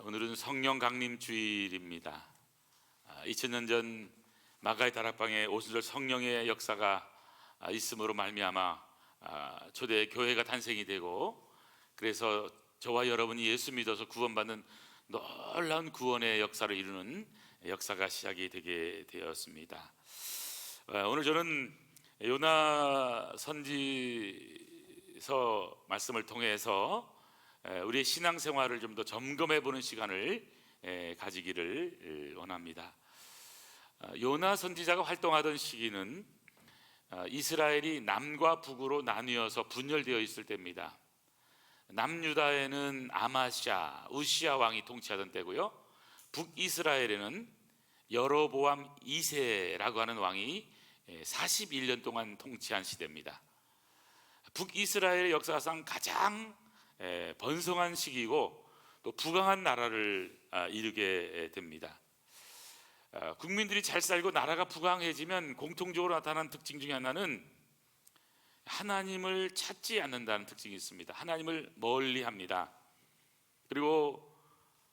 오늘은 성령 강림 주일입니다. 2000년 전 마가의 다락방에 오순절 성령의 역사가 있음으로 말미암아 초대 교회가 탄생이 되고, 그래서 저와 여러분이 예수 믿어서 구원받는 놀라운 구원의 역사를 이루는 역사가 시작이 되게 되었습니다. 오늘 저는 요나 선지서 말씀을 통해서 우리의 신앙생활을 좀 더 점검해 보는 시간을 가지기를 원합니다. 요나 선지자가 활동하던 시기는 이스라엘이 남과 북으로 나뉘어서 분열되어 있을 때입니다. 남유다에는 아마시아, 우시아 왕이 통치하던 때고요, 북이스라엘에는 여로보암 2세라고 하는 왕이 41년 동안 통치한 시대입니다. 북이스라엘의 역사상 가장 번성한 시기이고 또 부강한 나라를 이루게 됩니다. 국민들이 잘 살고 나라가 부강해지면 공통적으로 나타나는 특징 중에 하나는 하나님을 찾지 않는다는 특징이 있습니다. 하나님을 멀리합니다. 그리고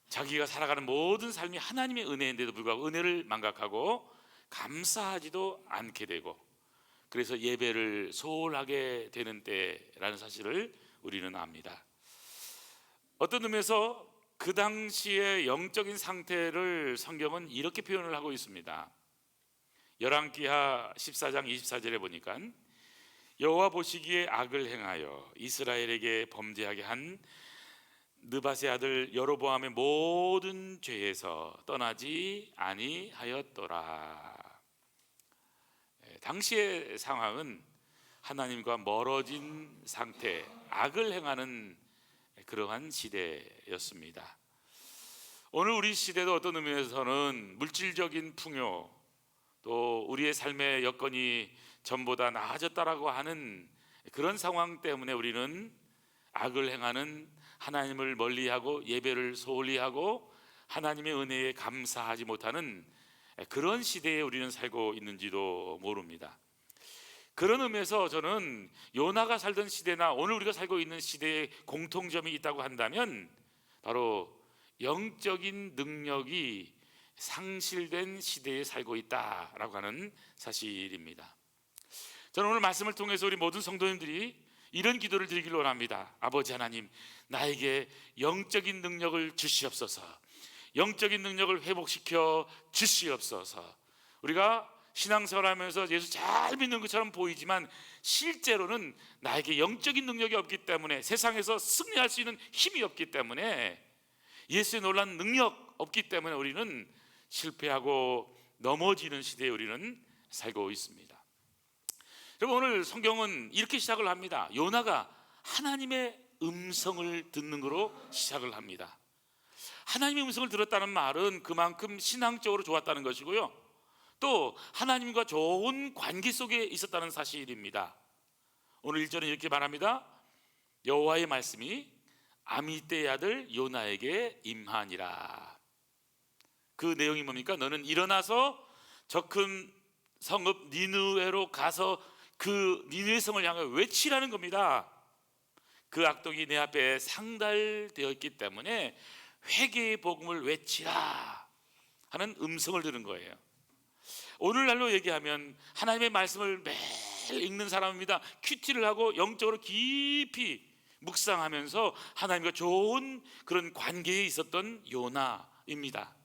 자기가 살아가는 모든 삶이 하나님의 은혜인데도 불구하고 은혜를 망각하고 감사하지도 않게 되고, 그래서 예배를 소홀하게 되는 때라는 사실을 우리는 압니다. 어떤 의미에서 그 당시의 영적인 상태를 성경은 이렇게 표현을 하고 있습니다. 열왕기하 14장 24절에 보니까 여호와 보시기에 악을 행하여 이스라엘에게 범죄하게 한 느밧의 아들 여로보암의 모든 죄에서 떠나지 아니하였더라. 당시의 상황은 하나님과 멀어진 상태, 악을 행하는 그러한 시대였습니다. 오늘 우리 시대도 어떤 의미에서는 물질적인 풍요, 또 우리의 삶의 여건이 전보다 나아졌다라고 하는 그런 상황 때문에 우리는 악을 행하는, 하나님을 멀리하고 예배를 소홀히하고 하나님의 은혜에 감사하지 못하는 그런 시대에 우리는 살고 있는지도 모릅니다. 그런 의미에서 저는 요나가 살던 시대나 오늘 우리가 살고 있는 시대에 공통점이 있다고 한다면 바로 영적인 능력이 상실된 시대에 살고 있다라고 하는 사실입니다. 저는 오늘 말씀을 통해서 우리 모든 성도님들이 이런 기도를 드리기를 원합니다. 아버지 하나님, 나에게 영적인 능력을 주시옵소서. 영적인 능력을 회복시켜 주시옵소서. 우리가 신앙생활하면서 예수 잘 믿는 것처럼 보이지만 실제로는 나에게 영적인 능력이 없기 때문에, 세상에서 승리할 수 있는 힘이 없기 때문에, 예수의 놀라운 능력 없기 때문에 우리는 실패하고 넘어지는 시대에 우리는 살고 있습니다. 여러분, 오늘 성경은 이렇게 시작을 합니다. 요나가 하나님의 음성을 듣는 거로 시작을 합니다. 하나님의 음성을 들었다는 말은 그만큼 신앙적으로 좋았다는 것이고요, 또 하나님과 좋은 관계 속에 있었다는 사실입니다. 오늘 1절은 이렇게 말합니다. 여호와의 말씀이 아미떼의 아들 요나에게 임하니라. 그 내용이 뭡니까? 너는 일어나서 저 큰 성읍 니느웨로 가서 그 니느웨 성을 향해 외치라는 겁니다. 그 악독이 내 앞에 상달되어 있기 때문에 회개의 복음을 외치라 하는 음성을 들은 거예요. 오늘날로 얘기하면 하나님의 말씀을 매일 읽는 사람입니다. 큐티를 하고 영적으로 깊이 묵상하면서 하나님과 좋은 그런 관계에 있었던 요나입니다.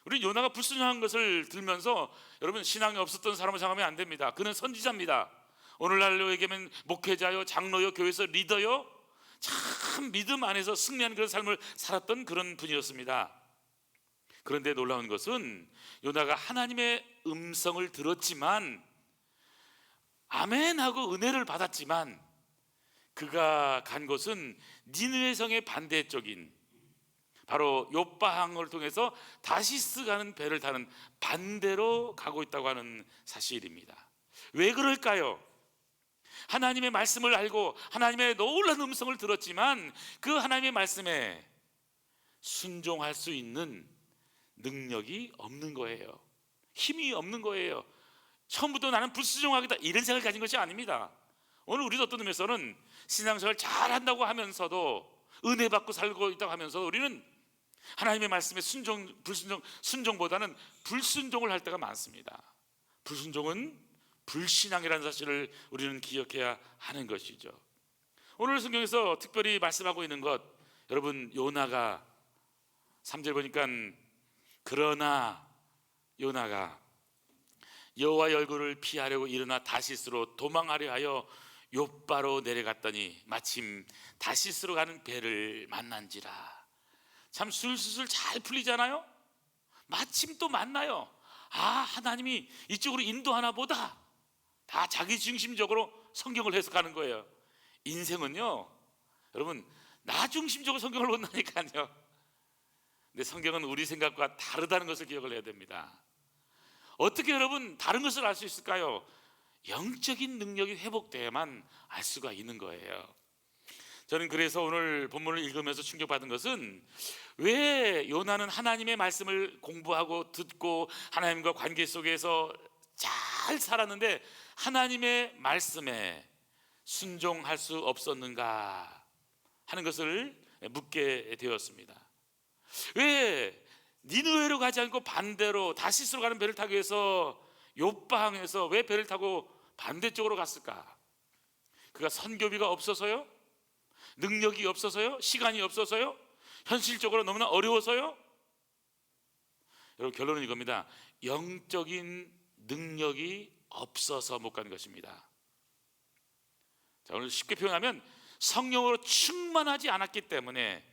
우리 요나가 불순종한 것을 들면서 여러분, 신앙이 없었던 사람을 생각하면 안 됩니다. 그는 선지자입니다. 오늘날로 얘기하면 목회자요, 장로요, 교회에서 리더요, 참 믿음 안에서 승리하는 그런 삶을 살았던 그런 분이었습니다. 그런데 놀라운 것은 요나가 하나님의 음성을 들었지만, 아멘하고 은혜를 받았지만, 그가 간 곳은 니느웨 성의 반대쪽인 바로 욥바항을 통해서 다시스 가는 배를 타는 반대로 가고 있다고 하는 사실입니다. 왜 그럴까요? 하나님의 말씀을 알고 하나님의 놀라운 음성을 들었지만 그 하나님의 말씀에 순종할 수 있는 능력이 없는 거예요. 힘이 없는 거예요. 처음부터 나는 불순종하겠다 이런 생각을 가진 것이 아닙니다. 오늘 우리도 어떤 의미에서는 신앙생활 잘한다고 하면서도, 은혜 받고 살고 있다고 하면서도 우리는 하나님의 말씀에 순종보다는 불순종을 할 때가 많습니다. 불순종은 불신앙이라는 사실을 우리는 기억해야 하는 것이죠. 오늘 성경에서 특별히 말씀하고 있는 것, 여러분, 요나가 3절 보니까 그러나 요나가 여호와의 얼굴을 피하려고 일어나 다시스로 도망하려 하여 욥바로 내려갔더니 마침 다시스로 가는 배를 만난지라. 참 술술 잘 풀리잖아요. 마침 또 만나요. 하나님이 이쪽으로 인도하나 보다. 다 자기 중심적으로 성경을 해석하는 거예요. 인생은요, 여러분, 나 중심적으로 성경을 본다니까요. 근데 성경은 우리 생각과 다르다는 것을 기억을 해야 됩니다. 어떻게 여러분 다른 것을 알 수 있을까요? 영적인 능력이 회복돼야만 알 수가 있는 거예요. 저는 그래서 오늘 본문을 읽으면서 충격받은 것은, 왜 요나는 하나님의 말씀을 공부하고 듣고 하나님과 관계 속에서 잘 살았는데 하나님의 말씀에 순종할 수 없었는가 하는 것을 묻게 되었습니다. 왜 니느웨로 가지 않고 반대로 다시스로 가는 배를 타기 위해서 욥바항에서 왜 배를 타고 반대쪽으로 갔을까? 그가 선교비가 없어서요? 능력이 없어서요? 시간이 없어서요? 현실적으로 너무나 어려워서요? 여러분, 결론은 이겁니다. 영적인 능력이 없어서 못 가는 것입니다. 자, 오늘 쉽게 표현하면 성령으로 충만하지 않았기 때문에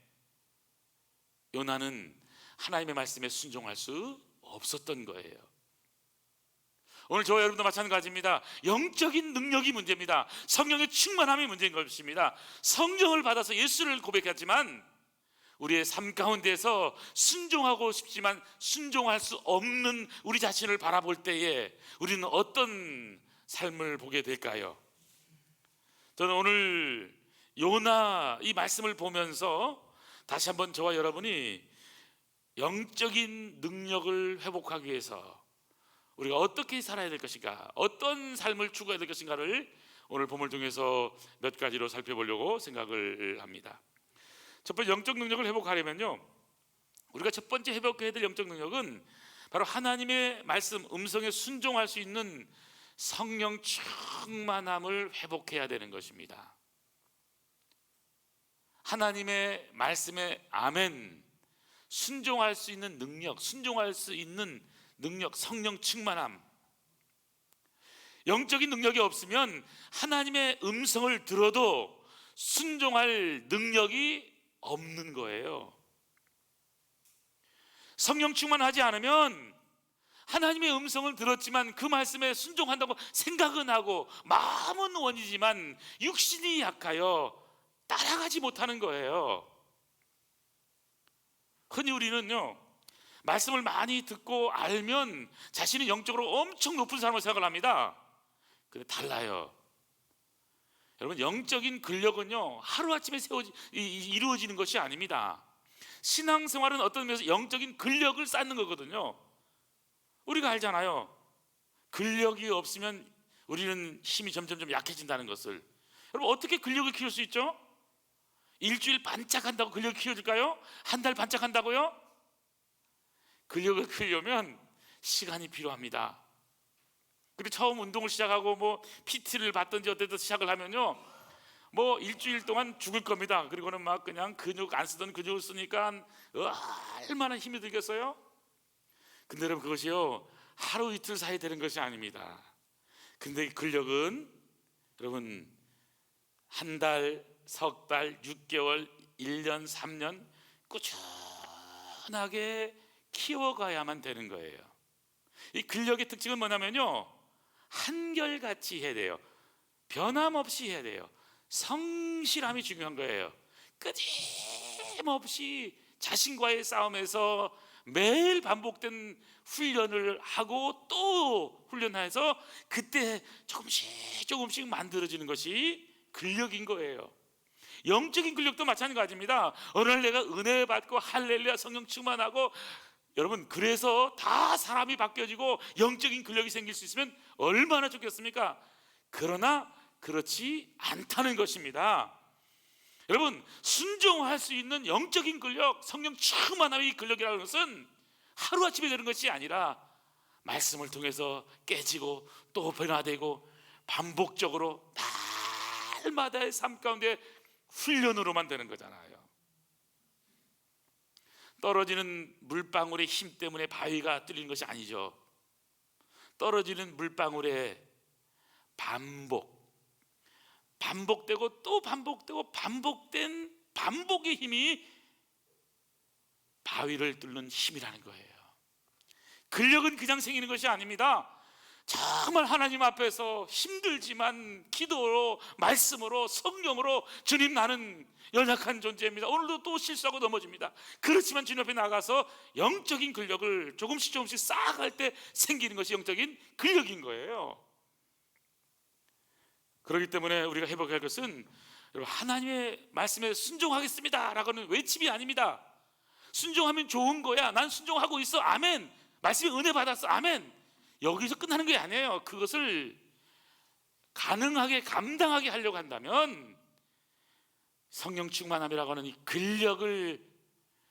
요나는 하나님의 말씀에 순종할 수 없었던 거예요. 오늘 저와 여러분도 마찬가지입니다. 영적인 능력이 문제입니다. 성령의 충만함이 문제인 것입니다. 성령을 받아서 예수를 고백했지만 우리의 삶 가운데서 순종하고 싶지만 순종할 수 없는 우리 자신을 바라볼 때에 우리는 어떤 삶을 보게 될까요? 저는 오늘 요나 이 말씀을 보면서 다시 한번 저와 여러분이 영적인 능력을 회복하기 위해서 우리가 어떻게 살아야 될 것인가, 어떤 삶을 추구해야 될 것인가를 오늘 본문을 통해서 몇 가지로 살펴보려고 생각을 합니다. 첫 번째, 영적 능력을 회복하려면요, 우리가 첫 번째 회복해야 될 영적 능력은 바로 하나님의 말씀 음성에 순종할 수 있는 성령 충만함을 회복해야 되는 것입니다. 하나님의 말씀에 아멘, 순종할 수 있는 능력, 순종할 수 있는 능력, 성령 충만함. 영적인 능력이 없으면 하나님의 음성을 들어도 순종할 능력이 없는 거예요. 성령 충만하지 않으면 하나님의 음성을 들었지만 그 말씀에 순종한다고 생각은 하고 마음은 원이지만 육신이 약하여 따라가지 못하는 거예요. 흔히 우리는요, 말씀을 많이 듣고 알면 자신이 영적으로 엄청 높은 사람을 생각을 합니다. 근데 달라요. 여러분, 영적인 근력은요, 하루아침에 이루어지는 것이 아닙니다. 신앙생활은 어떤 면에서 영적인 근력을 쌓는 거거든요. 우리가 알잖아요. 근력이 없으면 우리는 힘이 점점 약해진다는 것을. 여러분, 어떻게 근력을 키울 수 있죠? 일주일 반짝한다고 근력을 키워줄까요? 한 달 반짝한다고요? 근력을 키우려면 시간이 필요합니다. 그리고 처음 운동을 시작하고 뭐 PT를 받든지 어쨌든 시작을 하면요, 뭐 일주일 동안 죽을 겁니다. 그리고는 막 그냥 근육 안 쓰던 근육을 쓰니까 얼마나 힘이 들겠어요? 근데 여러분, 그것이요, 하루 이틀 사이 되는 것이 아닙니다. 근데 근력은 여러분, 한 달, 석 달, 6개월, 1년, 3년 꾸준하게 키워가야만 되는 거예요. 이 근력의 특징은 뭐냐면요, 한결같이 해야 돼요. 변함없이 해야 돼요. 성실함이 중요한 거예요. 끊임없이 자신과의 싸움에서 매일 반복된 훈련을 하고 또 훈련해서 그때 조금씩 만들어지는 것이 근력인 거예요. 영적인 근력도 마찬가지입니다. 어느 날 내가 은혜 받고 할렐루야 성령 충만하고, 여러분, 그래서 다 사람이 바뀌어지고 영적인 근력이 생길 수 있으면 얼마나 좋겠습니까? 그러나 그렇지 않다는 것입니다. 여러분, 순종할 수 있는 영적인 근력, 성령 충만함의 근력이라는 것은 하루아침에 되는 것이 아니라 말씀을 통해서 깨지고 또 변화되고 반복적으로 날마다의 삶 가운데 훈련으로만 되는 거잖아요. 떨어지는 물방울의 힘 때문에 바위가 뚫리는 것이 아니죠. 떨어지는 물방울의 반복되고 또 반복되고 반복된 반복의 힘이 바위를 뚫는 힘이라는 거예요. 근력은 그냥 생기는 것이 아닙니다. 정말 하나님 앞에서 힘들지만 기도로, 말씀으로, 성령으로 주님 나는 연약한 존재입니다. 오늘도 또 실수하고 넘어집니다. 그렇지만 주님 앞에 나가서 영적인 근력을 조금씩 쌓아갈 때 생기는 것이 영적인 근력인 거예요. 그렇기 때문에 우리가 회복해야 할 것은 하나님의 말씀에 순종하겠습니다 라고는 외침이 아닙니다. 순종하면 좋은 거야, 난 순종하고 있어, 아멘. 말씀에 은혜 받았어, 아멘. 여기서 끝나는 게 아니에요. 그것을 가능하게 감당하게 하려고 한다면 성령 충만함이라고 하는 이 근력을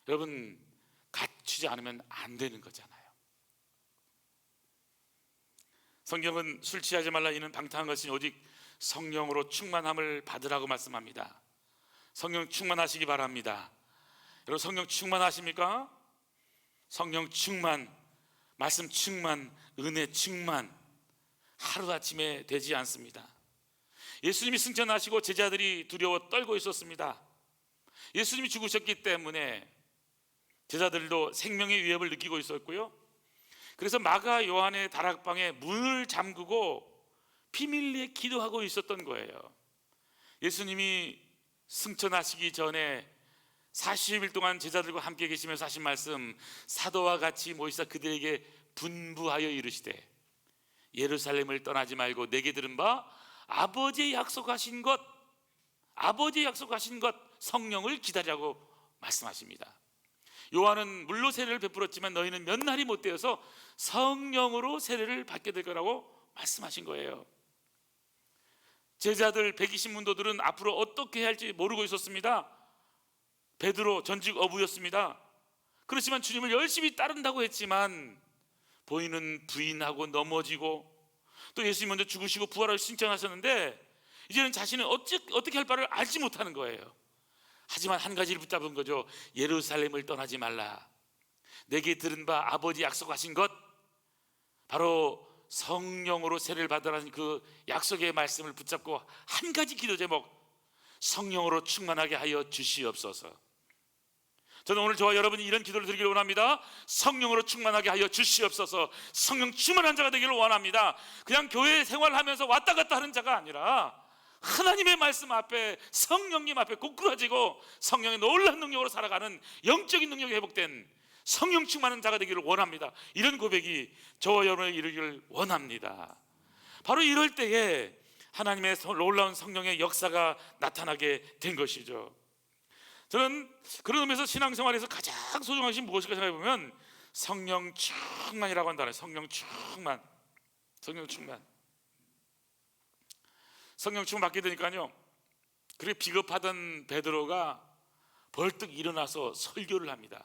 여러분 갖추지 않으면 안 되는 거잖아요. 성경은 술 취하지 말라 이는 방탕한 것이니 오직 성령으로 충만함을 받으라고 말씀합니다. 성령 충만하시기 바랍니다. 여러분, 성령 충만하십니까? 성령 충만, 말씀 충만, 은혜 충만 하루아침에 되지 않습니다. 예수님이 승천하시고 제자들이 두려워 떨고 있었습니다. 예수님이 죽으셨기 때문에 제자들도 생명의 위협을 느끼고 있었고요. 그래서 마가 요한의 다락방에 문을 잠그고 비밀리에 기도하고 있었던 거예요. 예수님이 승천하시기 전에 40일 동안 제자들과 함께 계시면서 하신 말씀, 사도와 같이 모이사 그들에게 분부하여 이르시되 예루살렘을 떠나지 말고 내게 들은 바 아버지의 약속하신 것 성령을 기다리라고 말씀하십니다. 요한은 물로 세례를 베풀었지만 너희는 몇 날이 못 되어서 성령으로 세례를 받게 될 거라고 말씀하신 거예요. 제자들 120문도들은 앞으로 어떻게 해야 할지 모르고 있었습니다. 베드로 전직 어부였습니다. 그렇지만 주님을 열심히 따른다고 했지만 본인은 부인하고 넘어지고 또 예수님 먼저 죽으시고 부활을 신청하셨는데 이제는 자신은 어떻게 할 바를 알지 못하는 거예요. 하지만 한 가지를 붙잡은 거죠. 예루살렘을 떠나지 말라. 내게 들은 바 아버지 약속하신 것, 바로 성령으로 세례를 받으라는 그 약속의 말씀을 붙잡고 한 가지 기도 제목, 성령으로 충만하게 하여 주시옵소서. 저는 오늘 저와 여러분이 이런 기도를 드리기를 원합니다. 성령으로 충만하게 하여 주시옵소서. 성령 충만한 자가 되기를 원합니다. 그냥 교회 생활하면서 왔다 갔다 하는 자가 아니라 하나님의 말씀 앞에, 성령님 앞에 고꾸라지고 성령의 놀라운 능력으로 살아가는 영적인 능력이 회복된 성령 충만한 자가 되기를 원합니다. 이런 고백이 저와 여러분에게 이루기를 원합니다. 바로 이럴 때에 하나님의 놀라운 성령의 역사가 나타나게 된 것이죠. 저는 그런 의미에서 신앙생활에서 가장 소중한 것이 무엇일까 생각해보면 성령 충만이라고 한다는, 성령 충만 받게 되니까요, 그렇게 비겁하던 베드로가 벌떡 일어나서 설교를 합니다.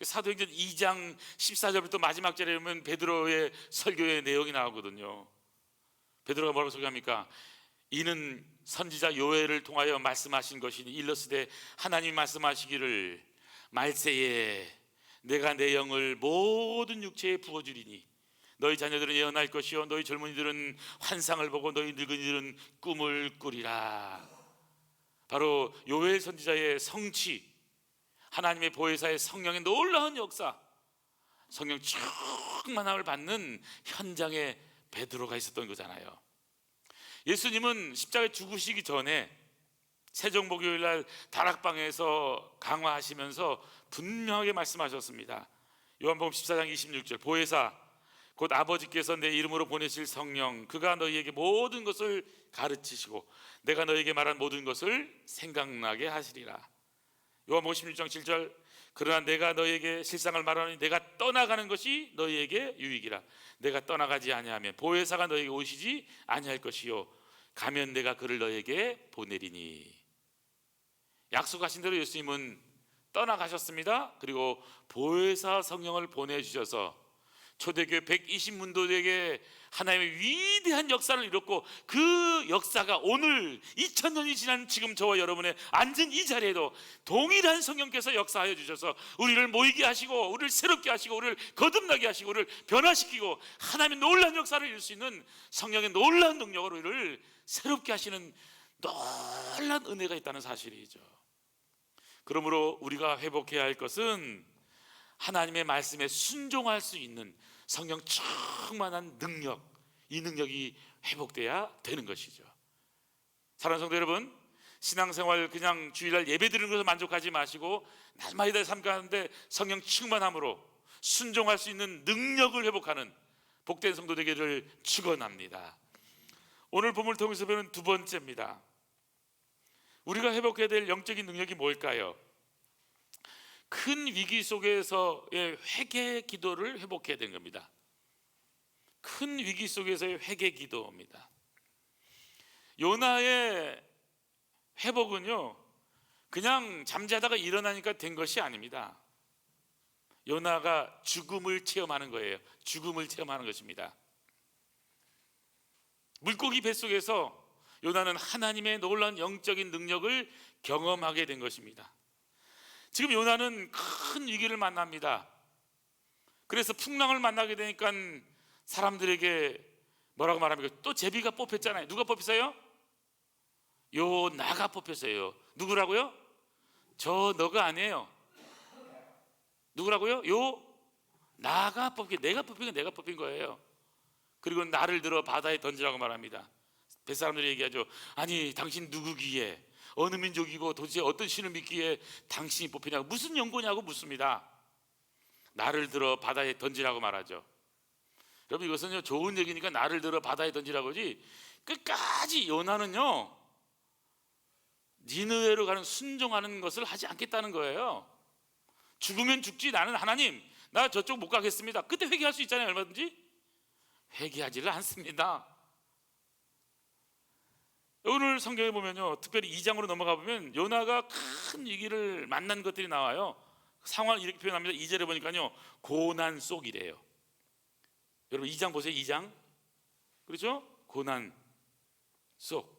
사도행전 2장 14절부터 마지막 절에 보면 베드로의 설교의 내용이 나오거든요. 베드로가 뭐라고 설교합니까? 이는 선지자 요엘을 통하여 말씀하신 것이니 일러스되 하나님이 말씀하시기를 말세에 내가 내 영을 모든 육체에 부어주리니 너희 자녀들은 예언할 것이요 너희 젊은이들은 환상을 보고 너희 늙은이들은 꿈을 꾸리라. 바로 요엘 선지자의 성취, 하나님의 보혜사의 성령의 놀라운 역사, 성령 충만함을 받는 현장에 베드로가 있었던 거잖아요. 예수님은 십자가에 죽으시기 전에 세종목요일 날 다락방에서 강화하시면서 분명하게 말씀하셨습니다. 요한복음 14장 26절, 보혜사 곧 아버지께서 내 이름으로 보내실 성령, 그가 너희에게 모든 것을 가르치시고 내가 너희에게 말한 모든 것을 생각나게 하시리라. 요한복음 16장 7절, 그러나 내가 너희에게 실상을 말하노니 내가 떠나가는 것이 너희에게 유익이라. 내가 떠나가지 아니하면 보혜사가 너희에게 오시지 아니할 것이요 가면 내가 그를 너희에게 보내리니. 약속하신 대로 예수님은 떠나가셨습니다. 그리고 보혜사 성령을 보내주셔서 초대교회 120문도에게 하나님의 위대한 역사를 이뤘고, 그 역사가 오늘 2000년이 지난 지금 저와 여러분의 앉은 이 자리에도 동일한 성령께서 역사하여 주셔서 우리를 모이게 하시고, 우리를 새롭게 하시고, 우리를 거듭나게 하시고, 우리를 변화시키고, 하나님의 놀라운 역사를 이룰 수 있는 성령의 놀라운 능력으로 우리를 새롭게 하시는 놀라운 은혜가 있다는 사실이죠. 그러므로 우리가 회복해야 할 것은 하나님의 말씀에 순종할 수 있는 성령 충만한 능력, 이 능력이 회복돼야 되는 것이죠. 사랑하는 성도 여러분, 신앙생활 그냥 주일날 예배 드리는 것에 만족하지 마시고 날마다 삶 가운데 성령 충만함으로 순종할 수 있는 능력을 회복하는 복된 성도 되기를 축원합니다. 오늘 본문을 통해서 배우는 두 번째입니다. 우리가 회복해야 될 영적인 능력이 뭘까요? 큰 위기 속에서의 회개 기도를 회복해야 되는 겁니다. 큰 위기 속에서의 회개 기도입니다. 요나의 회복은요, 그냥 잠자다가 일어나니까 된 것이 아닙니다. 요나가 죽음을 체험하는 거예요. 죽음을 체험하는 것입니다. 물고기 뱃속에서 요나는 하나님의 놀라운 영적인 능력을 경험하게 된 것입니다. 지금 요나는 큰 위기를 만납니다. 그래서 풍랑을 만나게 되니까 사람들에게 뭐라고 말합니까? 또 제비가 뽑혔잖아요. 누가 뽑혔어요? 요나가 뽑혔어요. 누구라고요? 저 너가 아니에요. 누구라고요? 요나가 내가 뽑힌 거예요. 그리고 나를 들어 바다에 던지라고 말합니다. 뱃사람들이 얘기하죠. 아니, 당신 누구기에, 어느 민족이고 도대체 어떤 신을 믿기에 당신이 뽑히냐고, 무슨 연고냐고 묻습니다. 나를 들어 바다에 던지라고 말하죠. 여러분, 이것은 좋은 얘기니까 나를 들어 바다에 던지라고지, 끝까지 요나는요 니느웨로 가는 순종하는 것을 하지 않겠다는 거예요. 죽으면 죽지, 나는 하나님 나 저쪽 못 가겠습니다. 그때 회개할 수 있잖아요. 얼마든지. 회개하지를 않습니다. 오늘 성경에 보면요, 특별히 2장으로 넘어가 보면 요나가 큰 위기를 만난 것들이 나와요. 상황을 이렇게 표현합니다. 2절에 보니까요, 고난 속이래요. 여러분 2장 보세요. 2장, 그렇죠? 고난 속,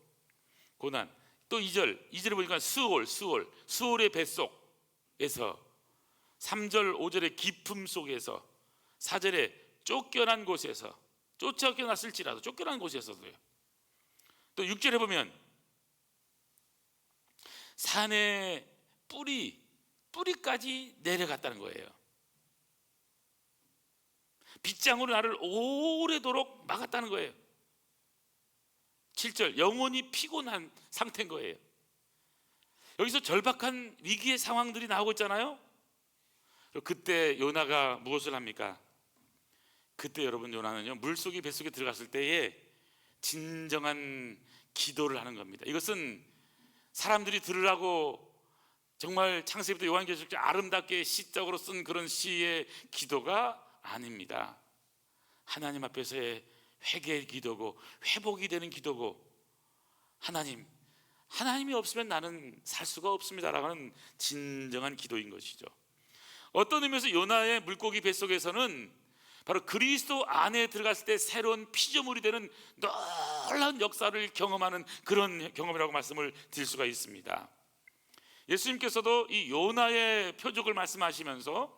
고난. 또 2절에 보니까 수올의 뱃속에서, 3절 5절의 기품 속에서, 4절에 쫓겨난 곳에서, 쫓겨났을지라도 쫓겨난 곳에서도요. 또 6절에 보면 산의 뿌리까지 내려갔다는 거예요. 빗장으로 나를 오래도록 막았다는 거예요. 7절, 영원히 피곤한 상태인 거예요. 여기서 절박한 위기의 상황들이 나오고 있잖아요. 그때 요나가 무엇을 합니까? 그때 여러분, 요나는요, 물속에 뱃속에 들어갔을 때에 진정한 기도를 하는 겁니다. 이것은 사람들이 들으라고 정말 창세기부터 요한계시록 아름답게 시적으로 쓴 그런 시의 기도가 아닙니다. 하나님 앞에서의 회개의 기도고, 회복이 되는 기도고, 하나님이 없으면 나는 살 수가 없습니다라고 하는 진정한 기도인 것이죠. 어떤 의미에서 요나의 물고기 뱃속에서는 바로 그리스도 안에 들어갔을 때 새로운 피조물이 되는 놀라운 역사를 경험하는 그런 경험이라고 말씀을 드릴 수가 있습니다. 예수님께서도 이 요나의 표적을 말씀하시면서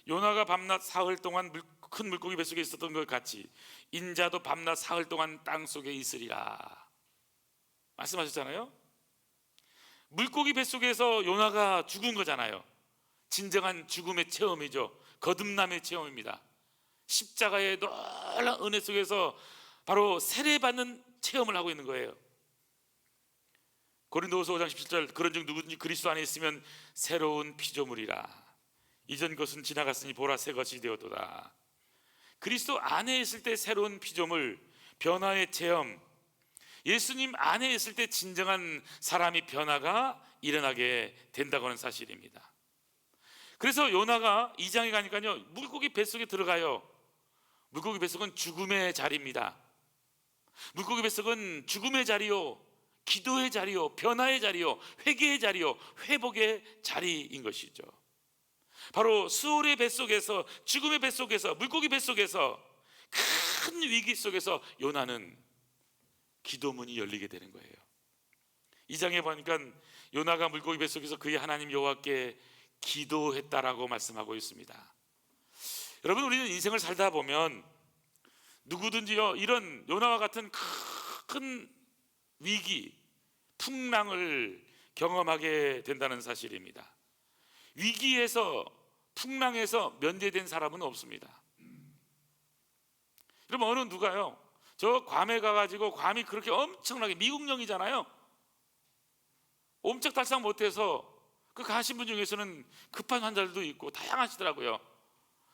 요나가 밤낮 사흘 동안 큰 물고기 뱃속에 있었던 것 같이 인자도 밤낮 사흘 동안 땅속에 있으리라 말씀하셨잖아요. 물고기 뱃속에서 요나가 죽은 거잖아요. 진정한 죽음의 체험이죠. 거듭남의 체험입니다. 십자가의 놀라운 은혜 속에서 바로 세례받는 체험을 하고 있는 거예요. 고린도후서 5장 17절, 그런즉 누구든지 그리스도 안에 있으면 새로운 피조물이라, 이전 것은 지나갔으니 보라 새 것이 되었도다. 그리스도 안에 있을 때 새로운 피조물, 변화의 체험, 예수님 안에 있을 때 진정한 사람이 변화가 일어나게 된다고 하는 사실입니다. 그래서 요나가 2장에 가니까요, 물고기 뱃속에 들어가요. 물고기 뱃속은 죽음의 자리입니다. 물고기 뱃속은 죽음의 자리요, 기도의 자리요, 변화의 자리요, 회개의 자리요, 회복의 자리인 것이죠. 바로 수월의 뱃속에서, 죽음의 뱃속에서, 물고기 뱃속에서, 큰 위기 속에서 요나는 기도문이 열리게 되는 거예요. 2장에 보니까 요나가 물고기 뱃속에서 그의 하나님 여호와께 기도했다라고 말씀하고 있습니다. 여러분, 우리는 인생을 살다 보면 누구든지요, 이런 요나와 같은 큰 위기, 풍랑을 경험하게 된다는 사실입니다. 위기에서, 풍랑에서 면제된 사람은 없습니다. 여러분, 어느 누가요, 저 괌에 가가지고, 괌이 그렇게 엄청나게 미국령이잖아요. 옴짝달싹 못해서 그 가신 분 중에서는 급한 환자들도 있고 다양하시더라고요.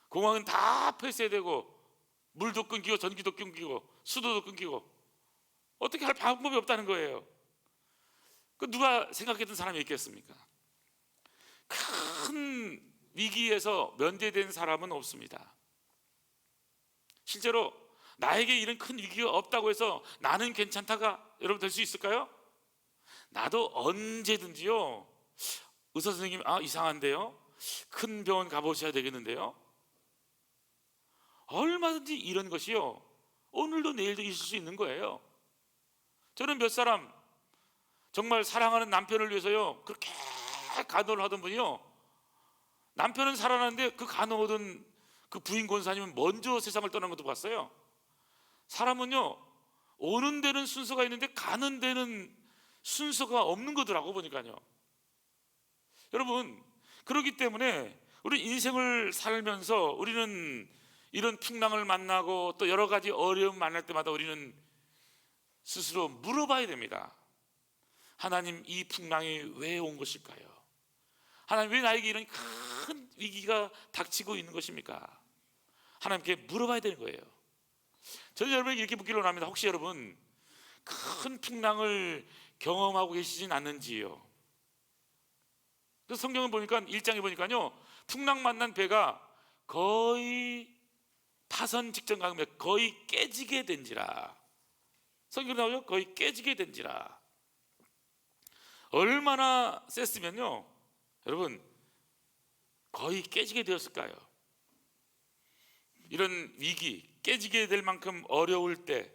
공항은 다 폐쇄되고, 물도 끊기고, 전기도 끊기고, 수도도 끊기고, 어떻게 할 방법이 없다는 거예요. 그 누가 생각했던 사람이 있겠습니까? 큰 위기에서 면제된 사람은 없습니다. 실제로 나에게 이런 큰 위기가 없다고 해서 나는 괜찮다가 여러분 될 수 있을까요? 나도 언제든지요, 의사 선생님이 이상한데요, 큰 병원 가보셔야 되겠는데요, 얼마든지 이런 것이요, 오늘도 내일도 있을 수 있는 거예요. 저는 몇 사람 정말 사랑하는 남편을 위해서요, 그렇게 간호를 하던 분이요, 남편은 살아났는데 그 간호하던 그 부인 권사님은 먼저 세상을 떠난 것도 봤어요. 사람은요, 오는 데는 순서가 있는데 가는 데는 순서가 없는 거더라고 보니까요. 여러분, 그렇기 때문에 우리 인생을 살면서 우리는 이런 풍랑을 만나고 또 여러 가지 어려움 만날 때마다 우리는 스스로 물어봐야 됩니다. 하나님, 이 풍랑이 왜 온 것일까요? 하나님, 왜 나에게 이런 큰 위기가 닥치고 있는 것입니까? 하나님께 물어봐야 되는 거예요. 저는 여러분에게 이렇게 묻기를 원합니다. 혹시 여러분 큰 풍랑을 경험하고 계시진 않는지요? 그래서 성경을 보니까 1장에 보니까요, 풍랑 만난 배가 거의 파선 직전 가면 거의 깨지게 된지라. 성경에 나오죠? 거의 깨지게 된지라. 얼마나 셌으면요, 여러분, 거의 깨지게 되었을까요? 이런 위기, 깨지게 될 만큼 어려울 때,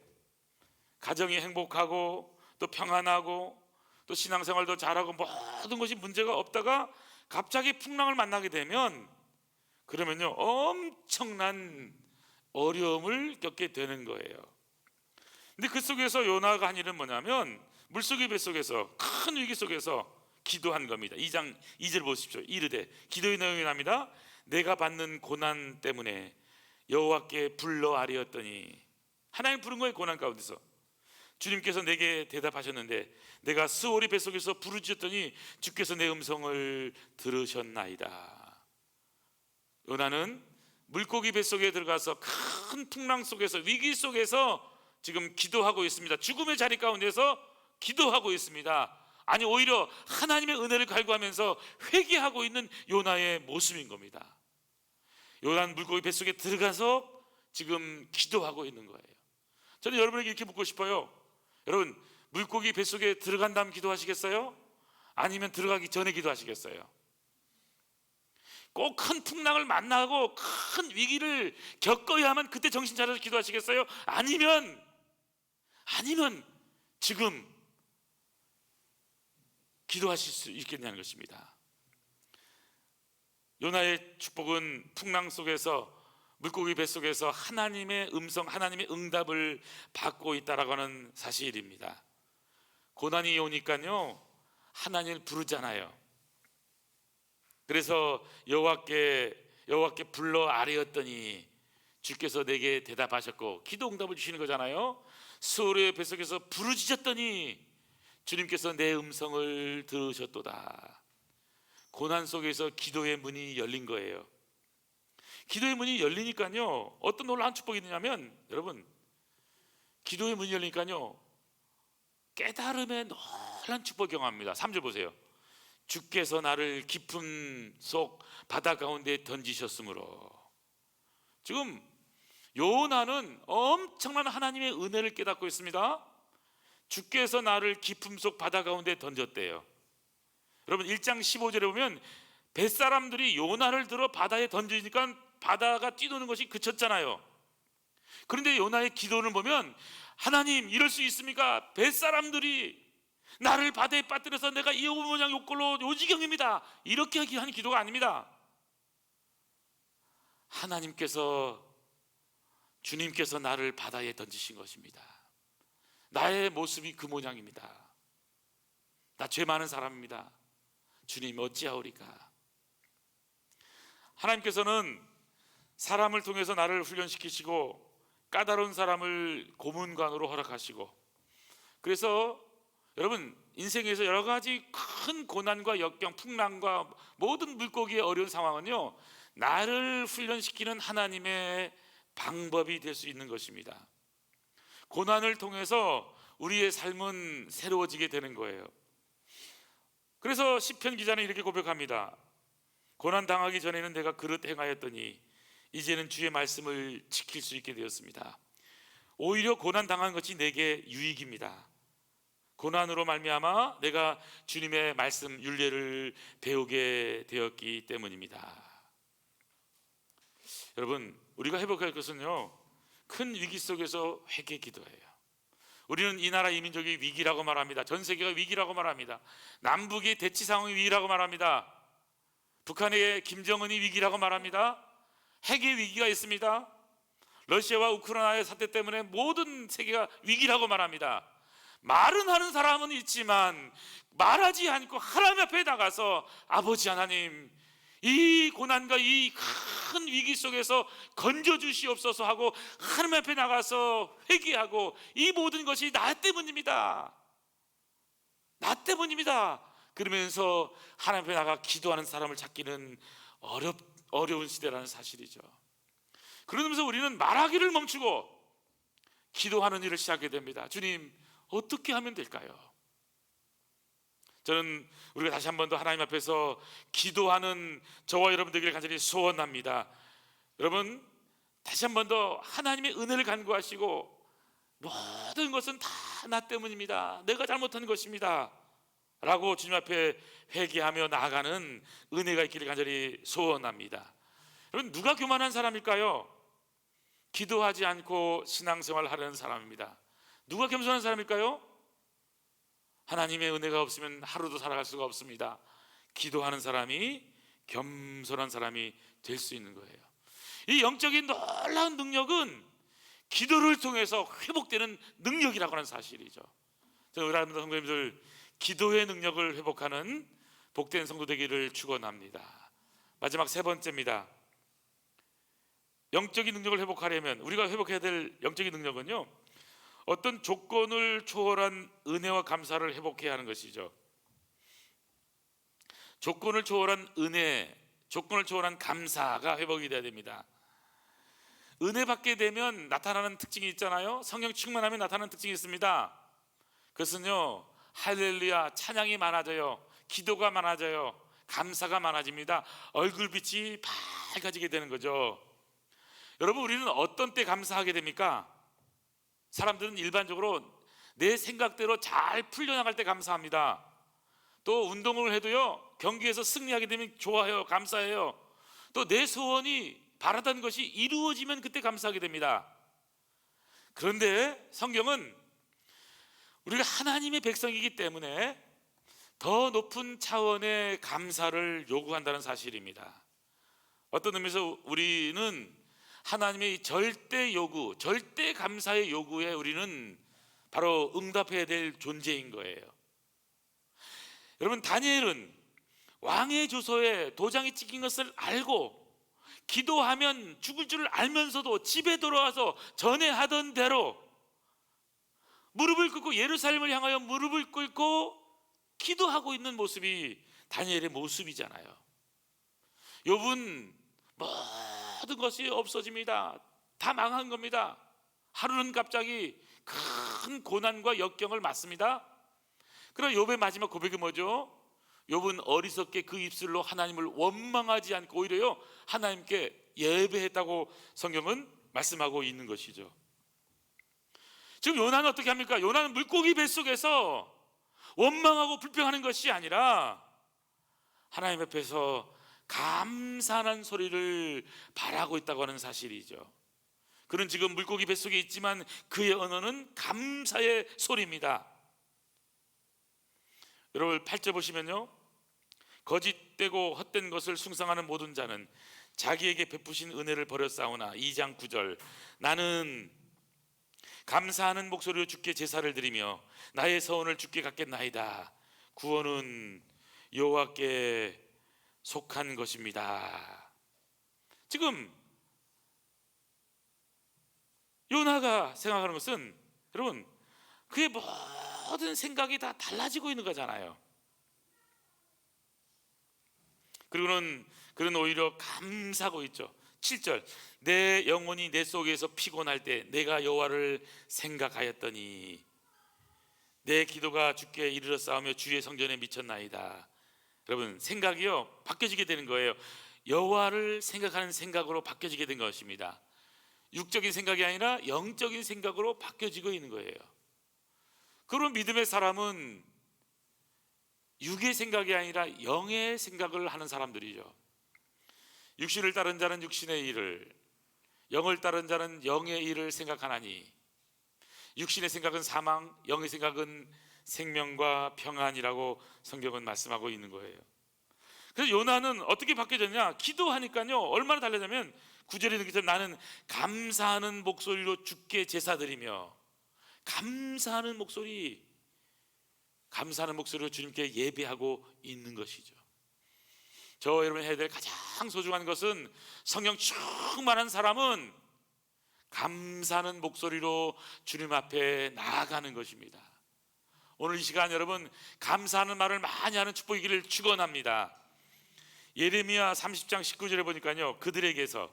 가정이 행복하고 또 평안하고 또 신앙생활도 잘하고 모든 것이 문제가 없다가 갑자기 풍랑을 만나게 되면, 그러면요, 엄청난 어려움을 겪게 되는 거예요. 근데 그 속에서 요나가 한 일은 뭐냐면, 물속의 뱃속에서, 큰 위기 속에서 기도한 겁니다. 2장 2절 보십시오. 이르되, 기도의 내용이 납니다. 내가 받는 고난 때문에 여호와께 불러 아뢰었더니, 하나님 부른 거예요. 고난 가운데서 주님께서 내게 대답하셨는데, 내가 스오리 뱃속에서 부르짖었더니 주께서 내 음성을 들으셨나이다. 요나는 물고기 뱃속에 들어가서 큰 풍랑 속에서, 위기 속에서 지금 기도하고 있습니다. 죽음의 자리 가운데서 기도하고 있습니다. 아니, 오히려 하나님의 은혜를 갈구하면서 회개하고 있는 요나의 모습인 겁니다. 요나는 물고기 뱃속에 들어가서 지금 기도하고 있는 거예요. 저는 여러분에게 이렇게 묻고 싶어요. 여러분, 물고기 뱃속에 들어간 다음 기도하시겠어요? 아니면 들어가기 전에 기도하시겠어요? 꼭 큰 풍랑을 만나고 큰 위기를 겪어야만 그때 정신 차려서 기도하시겠어요? 아니면 지금 기도하실 수 있겠냐는 것입니다. 요나의 축복은 풍랑 속에서, 물고기 뱃속에서 하나님의 음성, 하나님의 응답을 받고 있다라고 하는 사실입니다. 고난이 오니까요, 하나님을 부르잖아요. 그래서 여호와께 불러 아뢰었더니 주께서 내게 대답하셨고, 기도 응답을 주시는 거잖아요. 스오르의 뱃속에서 부르짖었더니 주님께서 내 음성을 들으셨도다. 고난 속에서 기도의 문이 열린 거예요. 기도의 문이 열리니까요, 어떤 놀라운 축복이 있느냐면, 여러분, 기도의 문이 열리니까요, 깨달음의 놀라운 축복을 경험합니다. 3절 보세요. 주께서 나를 깊음 속 바다 가운데 던지셨으므로. 지금 요나는 엄청난 하나님의 은혜를 깨닫고 있습니다. 주께서 나를 깊음 속 바다 가운데 던졌대요. 여러분 1장 15절에 보면 뱃사람들이 요나를 들어 바다에 던지니까 바다가 뛰노는 것이 그쳤잖아요. 그런데 요나의 기도를 보면 하나님 이럴 수 있습니까? 뱃사람들이 나를 바다에 빠뜨려서 내가 이 모양 요꼴로 요지경입니다. 이렇게 하는 기도가 아닙니다. 주님께서 나를 바다에 던지신 것입니다. 나의 모습이 그 모양입니다. 나 죄 많은 사람입니다. 주님 어찌하오리까? 하나님께서는 사람을 통해서 나를 훈련시키시고 까다로운 사람을 고문관으로 허락하시고, 그래서 여러분 인생에서 여러 가지 큰 고난과 역경, 풍랑과 모든 물고기의 어려운 상황은요, 나를 훈련시키는 하나님의 방법이 될 수 있는 것입니다. 고난을 통해서 우리의 삶은 새로워지게 되는 거예요. 그래서 시편 기자는 이렇게 고백합니다. 고난 당하기 전에는 내가 그릇 행하였더니 이제는 주의 말씀을 지킬 수 있게 되었습니다. 오히려 고난 당한 것이 내게 유익입니다. 고난으로 말미암아 내가 주님의 말씀 윤례를 배우게 되었기 때문입니다. 여러분 우리가 회복할 것은요, 큰 위기 속에서 회개 기도예요. 우리는 이 나라 이 민족이 위기라고 말합니다. 전 세계가 위기라고 말합니다. 남북의 대치 상황이 위기라고 말합니다. 북한의 김정은이 위기라고 말합니다. 핵의 위기가 있습니다. 러시아와 우크라이나의 사태 때문에 모든 세계가 위기라고 말합니다. 말은 하는 사람은 있지만 말하지 않고 하나님 앞에 나가서 아버지 하나님, 이 고난과 이 큰 위기 속에서 건져주시옵소서 하고 하나님 앞에 나가서 회개하고, 이 모든 것이 나 때문입니다. 나 때문입니다. 그러면서 하나님 앞에 나가 기도하는 사람을 찾기는 어려운 시대라는 사실이죠. 그러면서 우리는 말하기를 멈추고 기도하는 일을 시작하게 됩니다. 주님 어떻게 하면 될까요? 저는 우리가 다시 한 번 더 하나님 앞에서 기도하는 저와 여러분 되기를 간절히 소원합니다. 여러분 다시 한 번 더 하나님의 은혜를 간구하시고, 모든 것은 다 나 때문입니다, 내가 잘못한 것입니다 라고 주님 앞에 회개하며 나아가는 은혜가 있기를 간절히 소원합니다. 여러분 누가 교만한 사람일까요? 기도하지 않고 신앙생활을 하려는 사람입니다. 누가 겸손한 사람일까요? 하나님의 은혜가 없으면 하루도 살아갈 수가 없습니다. 기도하는 사람이 겸손한 사람이 될 수 있는 거예요. 이 영적인 놀라운 능력은 기도를 통해서 회복되는 능력이라고 하는 사실이죠. 저는 우리 성도님들 기도의 능력을 회복하는 복된 성도 되기를 축원합니다. 마지막 세 번째입니다. 영적인 능력을 회복하려면 우리가 회복해야 될 영적인 능력은요, 어떤 조건을 초월한 은혜와 감사를 회복해야 하는 것이죠. 조건을 초월한 은혜, 조건을 초월한 감사가 회복이 돼야 됩니다. 은혜 받게 되면 나타나는 특징이 있잖아요. 성령 충만하면 나타나는 특징이 있습니다. 그것은요, 할렐루야, 찬양이 많아져요. 기도가 많아져요. 감사가 많아집니다. 얼굴빛이 밝아지게 되는 거죠. 여러분 우리는 어떤 때 감사하게 됩니까? 사람들은 일반적으로 내 생각대로 잘 풀려나갈 때 감사합니다. 또 운동을 해도요, 경기에서 승리하게 되면 좋아요, 감사해요. 또 내 소원이 바라던 것이 이루어지면 그때 감사하게 됩니다. 그런데 성경은 우리가 하나님의 백성이기 때문에 더 높은 차원의 감사를 요구한다는 사실입니다. 어떤 의미에서 우리는 하나님의 절대 요구, 절대 감사의 요구에 우리는 바로 응답해야 될 존재인 거예요. 여러분 다니엘은 왕의 주소에 도장이 찍힌 것을 알고 기도하면 죽을 줄을 알면서도 집에 돌아와서 전에 하던 대로 무릎을 꿇고 예루살렘을 향하여 무릎을 꿇고 기도하고 있는 모습이 다니엘의 모습이잖아요. 욥은 모든 것이 없어집니다. 다 망한 겁니다. 하루는 갑자기 큰 고난과 역경을 맞습니다. 그러나 욥의 마지막 고백이 뭐죠? 욥은 어리석게 그 입술로 하나님을 원망하지 않고 오히려 하나님께 예배했다고 성경은 말씀하고 있는 것이죠. 지금 요나는 어떻게 합니까? 요나는 물고기 뱃속에서 원망하고 불평하는 것이 아니라 하나님 앞에서 감사하는 소리를 바라고 있다고 하는 사실이죠. 그는 지금 물고기 뱃속에 있지만 그의 언어는 감사의 소리입니다. 여러분 8절 보시면요, 거짓되고 헛된 것을 숭상하는 모든 자는 자기에게 베푸신 은혜를 버렸사오나, 2장 9절, 나는 감사하는 목소리로 주께 제사를 드리며 나의 서원을 주께 갚겠나이다. 구원은 여호와께 속한 것입니다. 지금 요나가 생각하는 것은, 여러분, 그의 모든 생각이 다 달라지고 있는 거잖아요. 그리고는 그는 오히려 감사하고 있죠. 7절, 내 영혼이 내 속에서 피곤할 때 내가 여호와를 생각하였더니 내 기도가 주께 이르렀사오며 주의 성전에 미쳤나이다. 여러분, 생각이요 바뀌어지게 되는 거예요. 여호와를 생각하는 생각으로 바뀌어지게 된 것입니다. 육적인 생각이 아니라 영적인 생각으로 바뀌어지고 있는 거예요. 그런 믿음의 사람은 육의 생각이 아니라 영의 생각을 하는 사람들이죠. 육신을 따른 자는 육신의 일을, 영을 따른 자는 영의 일을 생각하나니, 육신의 생각은 사망, 영의 생각은 생명과 평안이라고 성경은 말씀하고 있는 거예요. 그래서 요나는 어떻게 바뀌어졌냐? 기도하니까요 얼마나 달라졌냐면 9절에 있는 것처럼 나는 감사하는 목소리로 주께 제사드리며, 감사하는 목소리로 주님께 예배하고 있는 것이죠. 저 여러분이 해야 될 가장 소중한 것은, 성령 충만한 사람은 감사하는 목소리로 주님 앞에 나아가는 것입니다. 오늘 이 시간 여러분, 감사하는 말을 많이 하는 축복이기를 축원합니다. 예레미야 30장 19절에 보니까요, 그들에게서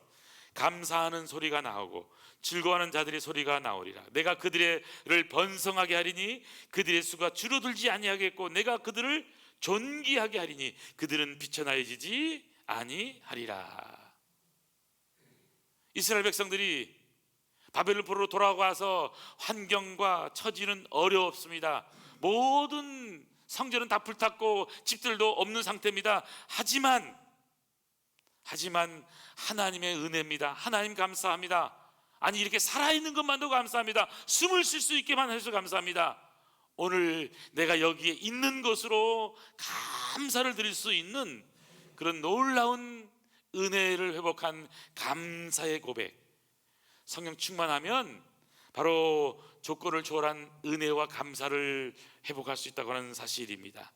감사하는 소리가 나오고 즐거워하는 자들의 소리가 나오리라. 내가 그들을 번성하게 하리니 그들의 수가 줄어들지 아니하겠고, 내가 그들을 존귀하게 하리니 그들은 비천하여지지 아니하리라. 이스라엘 백성들이 바벨론으로 돌아와서 환경과 처지는 어렵습니다. 모든 성전은 다 불탔고 집들도 없는 상태입니다. 하지만 하나님의 은혜입니다. 하나님 감사합니다. 아니, 이렇게 살아있는 것만도 감사합니다. 숨을 쉴 수 있게만 해서 감사합니다. 오늘 내가 여기에 있는 것으로 감사를 드릴 수 있는 그런 놀라운 은혜를 회복한 감사의 고백. 성령 충만하면 바로 조건을 초월한 은혜와 감사를 회복할 수 있다고 하는 사실입니다.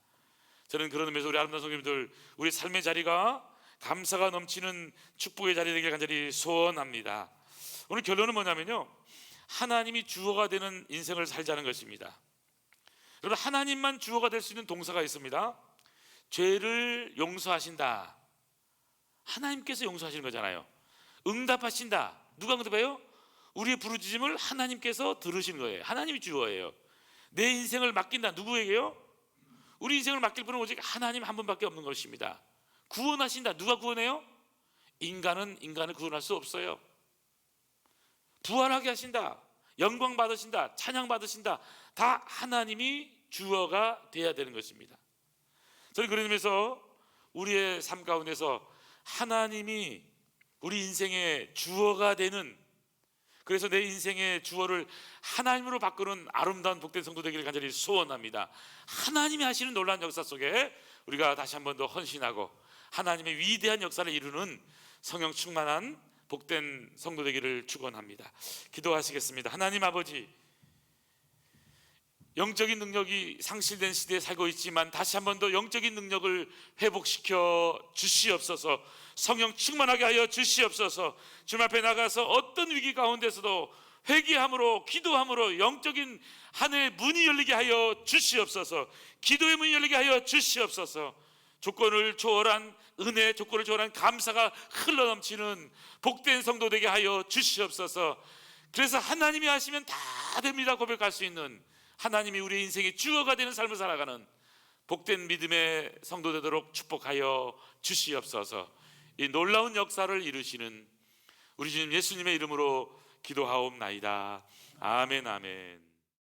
저는 그런 의미에서 우리 아름다운 성도님들, 우리 삶의 자리가 감사가 넘치는 축복의 자리 되길 간절히 소원합니다. 오늘 결론은 뭐냐면요, 하나님이 주어가 되는 인생을 살자는 것입니다. 여러분, 하나님만 주어가 될 수 있는 동사가 있습니다. 죄를 용서하신다. 하나님께서 용서하시는 거잖아요. 응답하신다. 누가 응답해요? 우리의 부르짖음을 하나님께서 들으시는 거예요. 하나님이 주어예요. 내 인생을 맡긴다. 누구에게요? 우리 인생을 맡길 분은 오직 하나님 한 분밖에 없는 것입니다. 구원하신다. 누가 구원해요? 인간은 인간을 구원할 수 없어요. 부활하게 하신다. 영광 받으신다. 찬양 받으신다. 다 하나님이 주어가 돼야 되는 것입니다. 저는 그런 의미에서 우리의 삶 가운데서 하나님이 우리 인생의 주어가 되는, 그래서 내 인생의 주어를 하나님으로 바꾸는 아름다운 복된 성도 되기를 간절히 소원합니다. 하나님이 하시는 놀라운 역사 속에 우리가 다시 한 번 더 헌신하고 하나님의 위대한 역사를 이루는 성령 충만한 복된 성도 되기를 축원합니다. 기도하시겠습니다. 하나님 아버지, 영적인 능력이 상실된 시대에 살고 있지만 다시 한 번 더 영적인 능력을 회복시켜 주시옵소서. 성령 충만하게 하여 주시옵소서. 주님 앞에 나가서 어떤 위기 가운데서도 회개함으로, 기도함으로 영적인 하늘의 문이 열리게 하여 주시옵소서. 기도의 문이 열리게 하여 주시옵소서. 조건을 초월한 은혜, 조건을 초월한 감사가 흘러넘치는 복된 성도 되게 하여 주시옵소서. 그래서 하나님이 하시면 다 됩니다 고백할 수 있는, 하나님이 우리 인생의 주어가 되는 삶을 살아가는 복된 믿음의 성도 되도록 축복하여 주시옵소서. 이 놀라운 역사를 이루시는 우리 주님 예수님의 이름으로 기도하옵나이다. 아멘, 아멘.